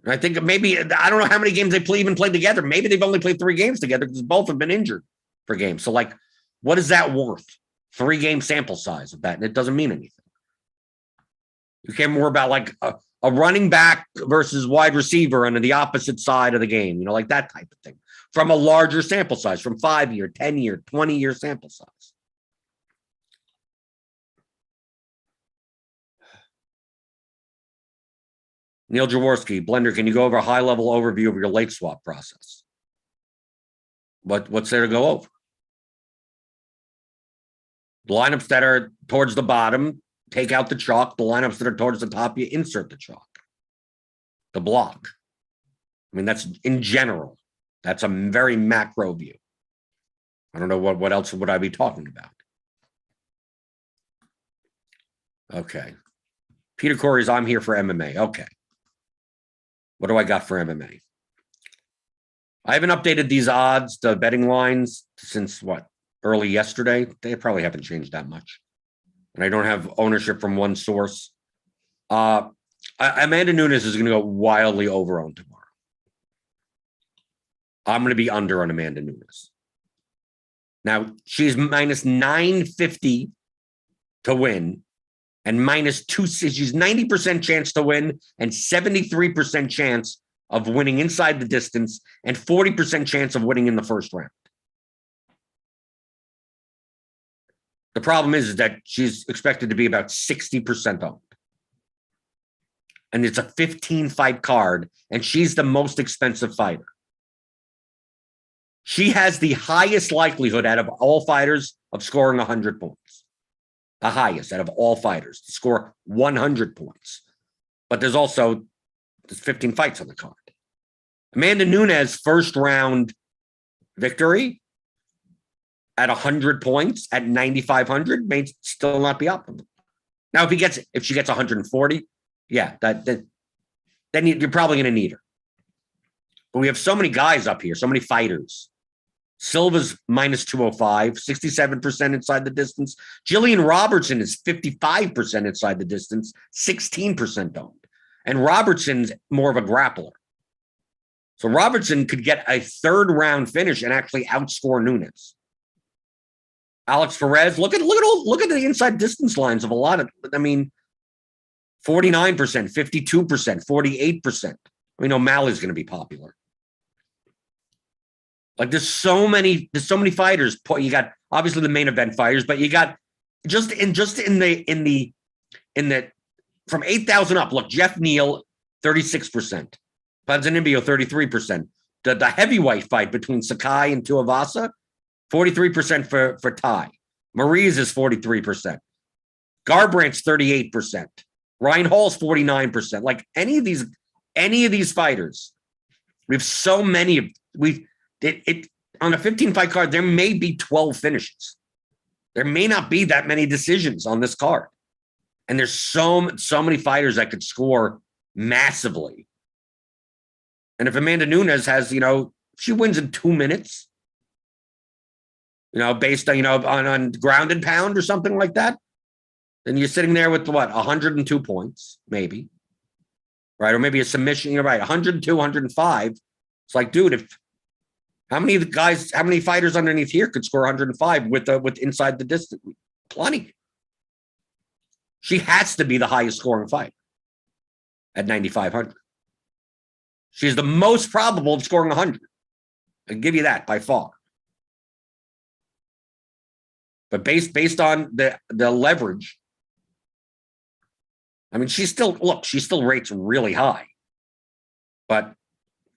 S1: And I think maybe, I don't know how many games they even played together. Maybe they've only played 3 games together because both have been injured for games. So, like, what is that worth? 3-game sample size of that, and it doesn't mean anything. You care more about, like, a running back versus wide receiver on the opposite side of the game, like that type of thing. From a larger sample size, from 5-year, 10-year, 20-year sample size. Neil Jaworski, Blender, can you go over a high-level overview of your late swap process? What's there to go over? The lineups that are towards the bottom, take out the chalk. The lineups that are towards the top, you insert the chalk. The block. I mean, that's in general. That's a very macro view. I don't know what else would I be talking about. Okay. Peter Corey's, I'm here for MMA. Okay. What do I got for MMA? I haven't updated these odds, the betting lines, since early yesterday. They probably haven't changed that much. And I don't have ownership from one source. Amanda Nunes is going to go wildly over-owned tomorrow. I'm going to be under on Amanda Nunes. Now, she's minus 950 to win and minus 2. She's 90% chance to win and 73% chance of winning inside the distance and 40% chance of winning in the first round. The problem is that she's expected to be about 60% owned. And it's a 15-fight card, and she's the most expensive fighter. She has the highest likelihood out of all fighters of scoring 100 points. The highest out of all fighters to score 100 points. But there's 15 fights on the card. Amanda Nunes' first round victory at 100 points at 9,500 may still not be optimal. Now, if she gets 140, yeah, then you're probably going to need her. But we have so many guys up here, so many fighters. Silva's minus 205, 67% inside the distance. Jillian Robertson is 55% inside the distance, 16% owned. And Robertson's more of a grappler. So Robertson could get a third-round finish and actually outscore Nunes. Alex Perez, look at the inside distance lines of a lot of, 49%, 52%, 48%. We know O'Malley's going to be popular. Like there's so many fighters. You got obviously the main event fighters, but you got just in the in that from 8,000 up. Look, Jeff Neal, 36%. Ponzinibbio, 33%. The heavyweight fight between Sakai and Tuivasa, 43% for Ty. Mariz is 43%. Garbrandt's 38%. Ryan Hall's 49%. Like any of these fighters, we have so many of on a 15 fight card, there may be 12 finishes. There may not be that many decisions on this card. And there's so many fighters that could score massively. And if Amanda Nunes has, she wins in 2 minutes, based on, on ground and pound or something like that, then you're sitting there with 102 points, maybe. Right? Or maybe a submission, you're right, 102, 105. It's like, dude, how many fighters underneath here could score 105 with inside the distance? Plenty. She has to be the highest scoring fighter at 9,500. She's the most probable of scoring 100. I'll give you that by far. But based on the leverage, I mean, she still rates really high. But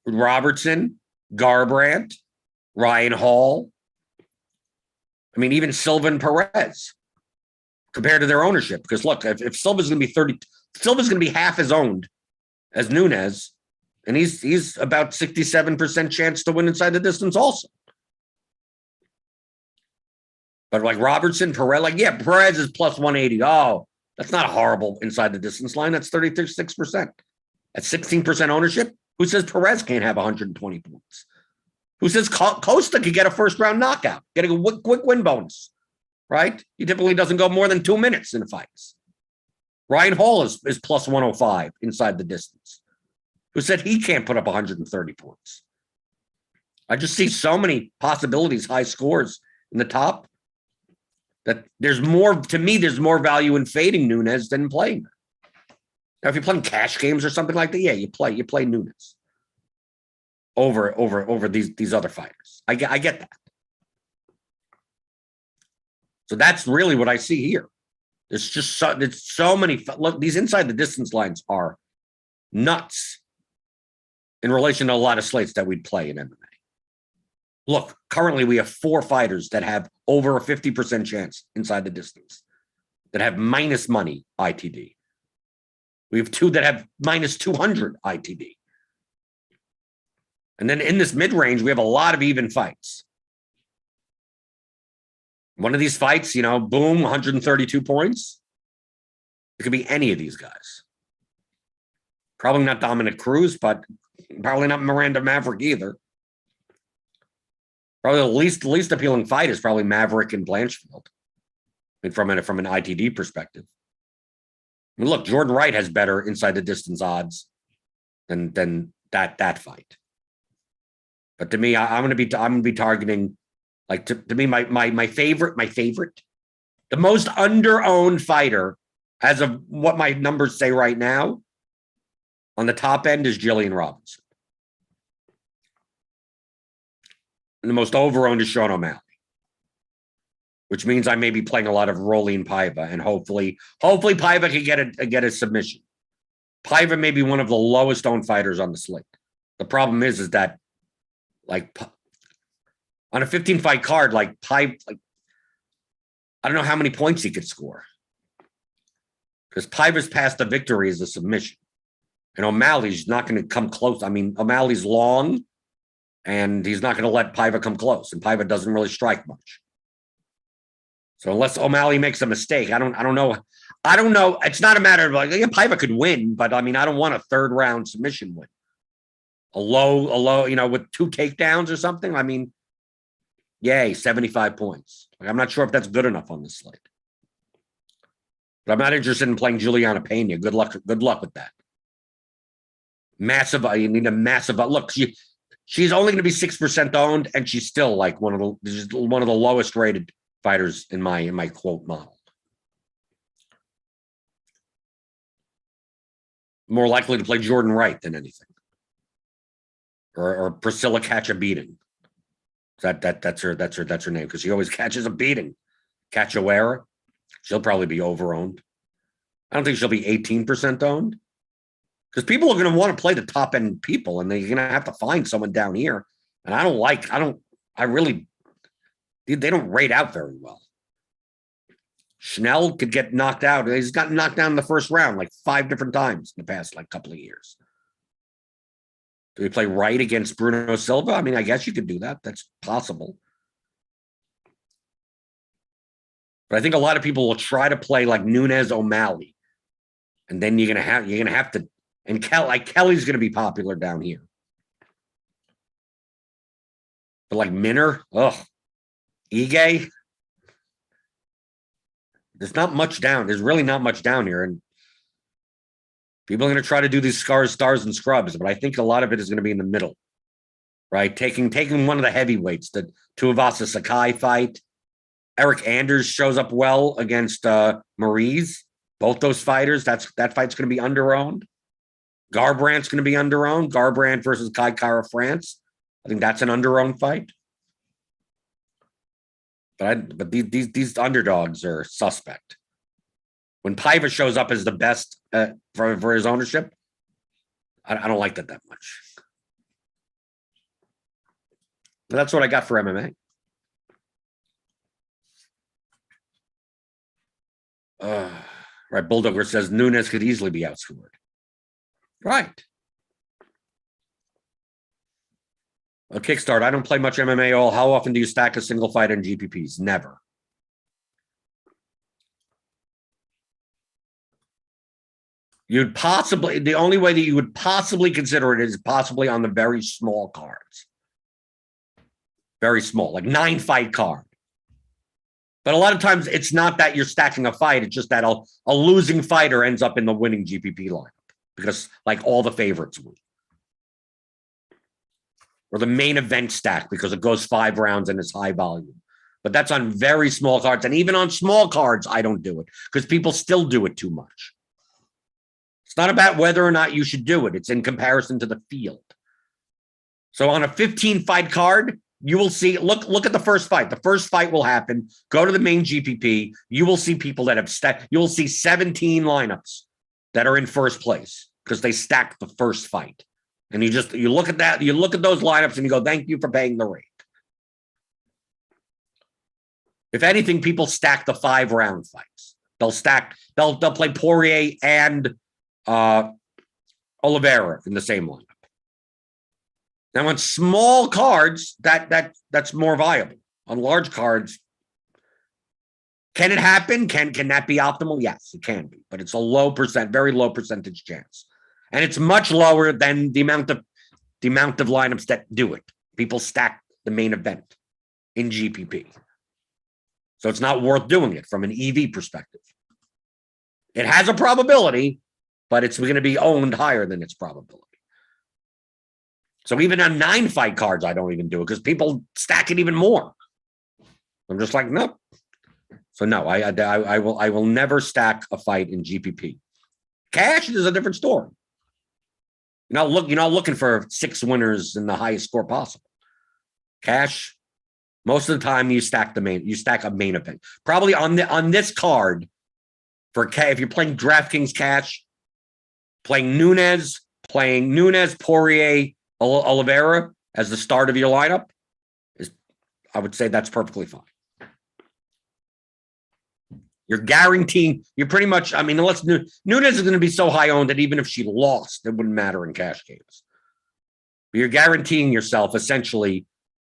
S1: Robertson, Garbrandt, Ryan Hall, I mean, even Silva and Perez, compared to their ownership. Because look, if Silva's going to be 30, Silva's going to be half as owned as Nunes, and he's about 67% chance to win inside the distance also. But like Robertson, Perez, Perez is plus 180. Oh, that's not a horrible inside the distance line. That's 36%. At 16% ownership, who says Perez can't have 120 points? Who says Costa could get a first-round knockout, getting a quick win bonus, right? He typically doesn't go more than 2 minutes in the fights. Ryan Hall is plus 105 inside the distance. Who said he can't put up 130 points? I just see so many possibilities, high scores in the top, that there's more value in fading Nunes than playing her. Now, if you're playing cash games or something like that, yeah, you play Nunes over these other fighters. I get that. So that's really what I see here. There's just so many. Look, these inside the distance lines are nuts in relation to a lot of slates that we'd play in MMA. Look, currently we have 4 fighters that have over a 50% chance inside the distance, that have minus money ITD. We have 2 that have minus 200 ITD. And then in this mid-range, we have a lot of even fights. One of these fights, boom, 132 points. It could be any of these guys. Probably not Dominic Cruz, but probably not Miranda Maverick either. Probably the least appealing fight is probably Maverick and Blanchfield. I mean, from an ITD perspective. I mean, look, Jordan Wright has better inside the distance odds than that fight. But to me, I'm going to be targeting, like, to me, my favorite, the most under-owned fighter, as of what my numbers say right now, on the top end is Jillian Robinson. And the most over-owned is Sean O'Malley, which means I may be playing a lot of Rolene Paiva, and hopefully Paiva can get a submission. Paiva may be one of the lowest owned fighters on the slate. The problem is that, like, on a 15 fight card, like Paiva, like, I don't know how many points he could score, because Paiva's path to victory is a submission, and O'Malley's not going to come close. I mean, O'Malley's long, and he's not going to let Paiva come close, and Paiva doesn't really strike much. So unless O'Malley makes a mistake, I don't know. It's not a matter of, like, yeah, Paiva could win, but I mean, I don't want a 3rd round submission win. A low, with 2 takedowns or something. I mean, yay, 75 points. Like, I'm not sure if that's good enough on this slate. But I'm not interested in playing Juliana Pena. Good luck with that. Massive. You need a massive. Look, she's only going to be 6% owned, and she's still like one of the lowest rated fighters in my quote model. More likely to play Jordan Wright than anything, or Priscilla Catch a Beating. That's her name, because she always catches a beating. Cachoeira, she'll probably be over-owned. I don't think she'll be 18% owned because people are going to want to play the top end people, and they're going to have to find someone down here. And they don't rate out very well. Schnell could get knocked out. He's gotten knocked down in the first round like 5 different times in the past couple of years. Do we play right against Bruno Silva? I mean, I guess you could do that. That's possible. But I think a lot of people will try to play like Nunes O'Malley. And then you're gonna have to, and Kelly's gonna be popular down here. But like Minner, Ige. There's not much down. There's really not much down here. And people are going to try to do these stars, and scrubs, but I think a lot of it is going to be in the middle, right? Taking one of the heavyweights, the Tuivasa Sakai fight. Eric Anders shows up well against Maurice. Both those fighters, that fight's going to be underowned. Garbrandt's going to be underowned. Garbrandt versus Kai Kara France. I think that's an underowned fight. But these underdogs are suspect. When Paiva shows up as the best for his ownership, I don't like that much. But that's what I got for MMA. Right, Bulldogger says Nunes could easily be outscored. Right. A kickstart. I don't play much MMA at all. How often do you stack a single fight in GPPs? Never. The only way that you would possibly consider it is possibly on the very small cards. Very small, like 9-fight card. But a lot of times it's not that you're stacking a fight. It's just that a losing fighter ends up in the winning GPP lineup because like all the favorites win. Or the main event stack because it goes 5 rounds and it's high volume. But that's on very small cards. And even on small cards, I don't do it because people still do it too much. It's not about whether or not you should do it. It's in comparison to the field. So on a 15-fight card, you will see, look at the first fight. The first fight will happen. Go to the main GPP. You will see people that have stacked. You will see 17 lineups that are in first place because they stacked the first fight. And you look at that, you look at those lineups and you go, thank you for paying the rate. If anything, people stack the 5-round fights. They'll play Poirier and Oliveira in the same lineup. Now on small cards, that's more viable. On large cards, can it happen? Can that be optimal? Yes, it can be, but it's a very low percentage chance. And it's much lower than the amount of lineups that do it. People stack the main event in GPP. So it's not worth doing it from an EV perspective. It has a probability, but it's going to be owned higher than its probability. So even on 9-fight cards, I don't even do it because people stack it even more. I'm just like, nope. So no, I will never stack a fight in GPP. Cash is a different story. You're not looking for 6 winners and the highest score possible. Cash, most of the time you stack a main event. Probably on this card for if you're playing DraftKings cash, playing Nunes, Poirier, Oliveira as the start of your lineup I would say that's perfectly fine. You're guaranteeing, you're pretty much, I mean, unless Nunes is going to be so high owned that even if she lost, it wouldn't matter in cash games. But you're guaranteeing yourself essentially,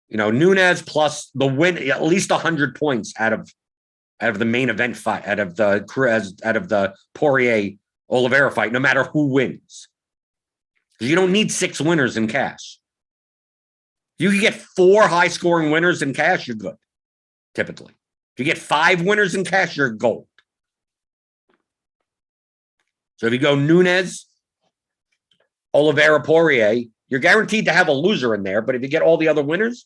S1: Nunes plus the win, at least 100 points out of the main event fight, out of the Poirier Oliveira fight, no matter who wins. Because you don't need 6 winners in cash. If you can get 4 high scoring winners in cash, you're good, typically. If you get 5 winners in cash, you're gold. So if you go Nunes, Oliveira, Poirier, you're guaranteed to have a loser in there. But if you get all the other winners,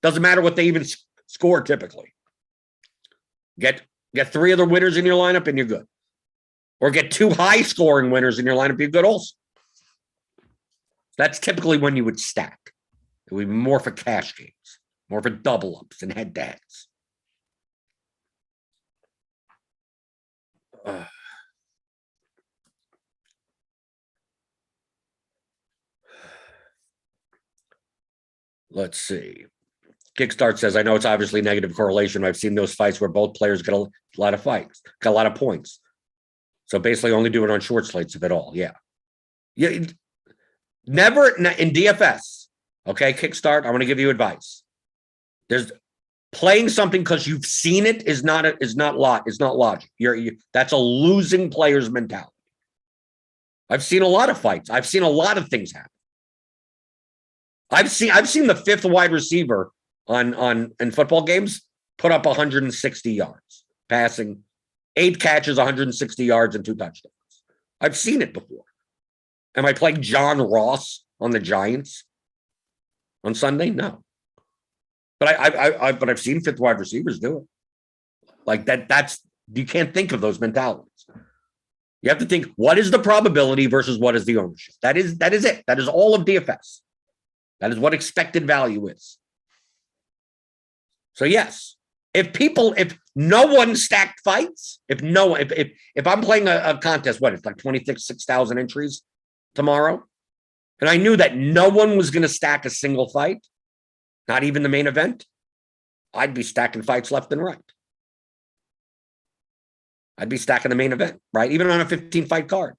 S1: doesn't matter what they even score typically. Get 3 other winners in your lineup and you're good. Or get 2 high scoring winners in your lineup, you're good also. That's typically when you would stack. It would be more for cash games, more for double ups and head to heads. Let's see. Kickstart says, I know it's obviously negative correlation. I've seen those fights where both players get a lot of fights, got a lot of points. So basically only do it on short slates, if at all. Yeah. Yeah. Never in DFS. Okay, Kickstart, I want to give you advice. There's playing something because you've seen it is not logic. That's a losing player's mentality. I've seen a lot of fights. I've seen a lot of things happen. I've seen the fifth wide receiver in football games put up 160 yards passing, 8 catches, 160 yards, and 2 touchdowns. I've seen it before. Am I playing John Ross on the Giants on Sunday? No. But I've seen fifth wide receivers do it. Like that. You can't think of those mentalities. You have to think, what is the probability versus what is the ownership? That is it. That is all of DFS. That is what expected value is. So yes, if no one stacked fights, if I'm playing a contest, it's like 26,000 entries tomorrow, and I knew that no one was going to stack a single fight, not even the main event, I'd be stacking fights left and right. I'd be stacking the main event, right? Even on a 15-fight card.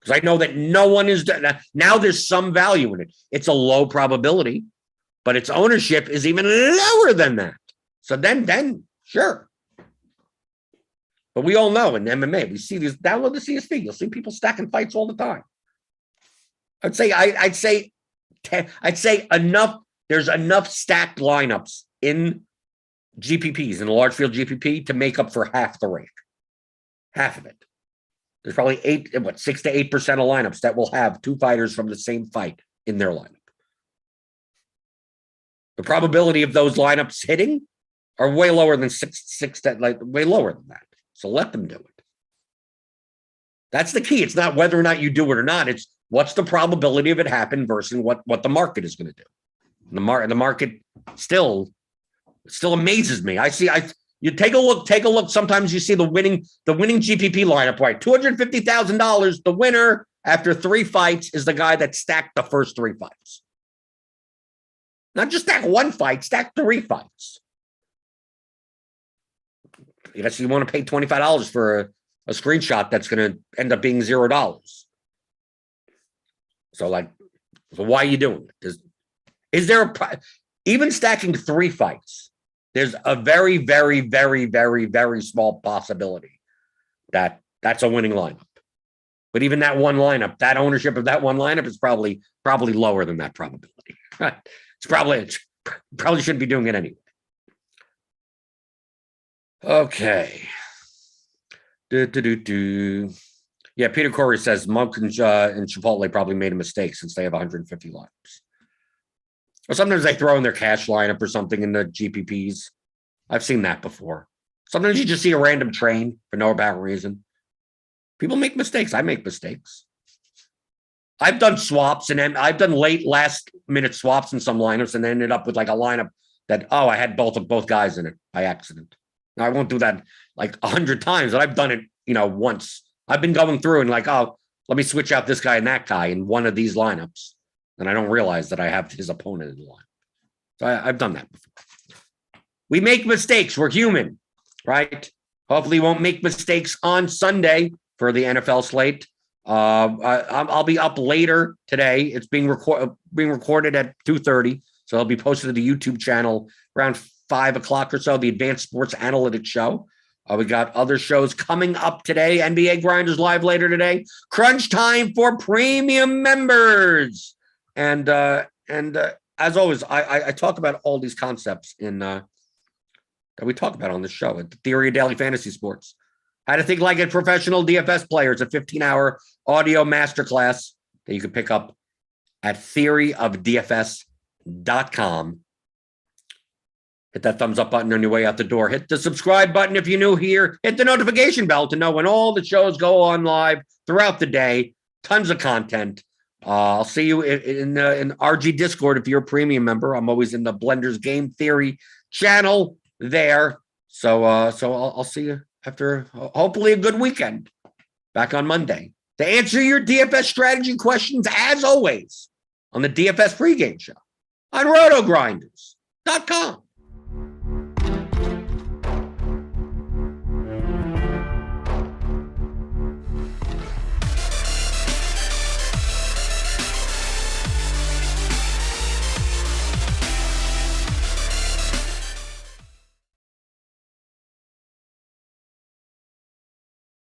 S1: Because I know that no one is done. Now there's some value in it. It's a low probability, but its ownership is even lower than that. So then sure. But we all know in MMA, we see these, download the CSV. You'll see people stacking fights all the time. I'd say enough. There's enough stacked lineups in GPPs, in a large field GPP, to make up for half the rake. Half of it. There's probably 6 to 8% of lineups that will have 2 fighters from the same fight in their lineup. The probability of those lineups hitting are way lower than way lower than that. So let them do it. That's the key. It's not whether or not you do it or not. It's what's the probability of it happening versus what the market is going to do. The market still amazes me. You take a look. Sometimes you see the winning GPP lineup, right? $250,000. The winner after 3 fights is the guy that stacked the first 3 fights. Not just stack 1 fight, stack 3 fights. I guess you want to pay $25 for a screenshot that's going to end up being $0. So why are you doing it? Is there even stacking 3 fights? There's a very, very, very, very, very small possibility that that's a winning lineup. But even that one lineup, that ownership of that one lineup is probably lower than that probability. Right? It's probably shouldn't be doing it anyway. Okay. Yeah, Peter Corey says Monk and Chipotle probably made a mistake since they have 150 lineups. Or sometimes they throw in their cash lineup or something in the GPPs. I've seen that before. Sometimes you just see a random train for no apparent reason. People make mistakes. I make mistakes. I've done swaps and then I've done late last minute swaps in some lineups and ended up with like a lineup that, I had both guys in it by accident. Now I won't do that like 100 times, but I've done it, once. I've been going through and let me switch out this guy and that guy in one of these lineups. And I don't realize that I have his opponent in the line. So I've done that before. We make mistakes. We're human, right? Hopefully, we won't make mistakes on Sunday for the NFL slate. I'll be up later today. It's being recorded at 2:30, so it'll be posted to the YouTube channel around 5 o'clock or so. The Advanced Sports Analytics Show. We got other shows coming up today. NBA Grinders live later today. Crunch time for premium members. And as always, I talk about all these concepts that we talk about on the show at the Theory of Daily Fantasy Sports. How to think like a professional DFS player. It's a 15-hour audio masterclass that you can pick up at theoryofdfs.com. Hit that thumbs up button on your way out the door. Hit the subscribe button if you're new here. Hit the notification bell to know when all the shows go on live throughout the day. Tons of content. I'll see you in RG Discord if you're a premium member. I'm always in the Blenders Game Theory channel there. So I'll see you after hopefully a good weekend. Back on Monday to answer your DFS strategy questions as always on the DFS pregame show on RotoGrinders.com.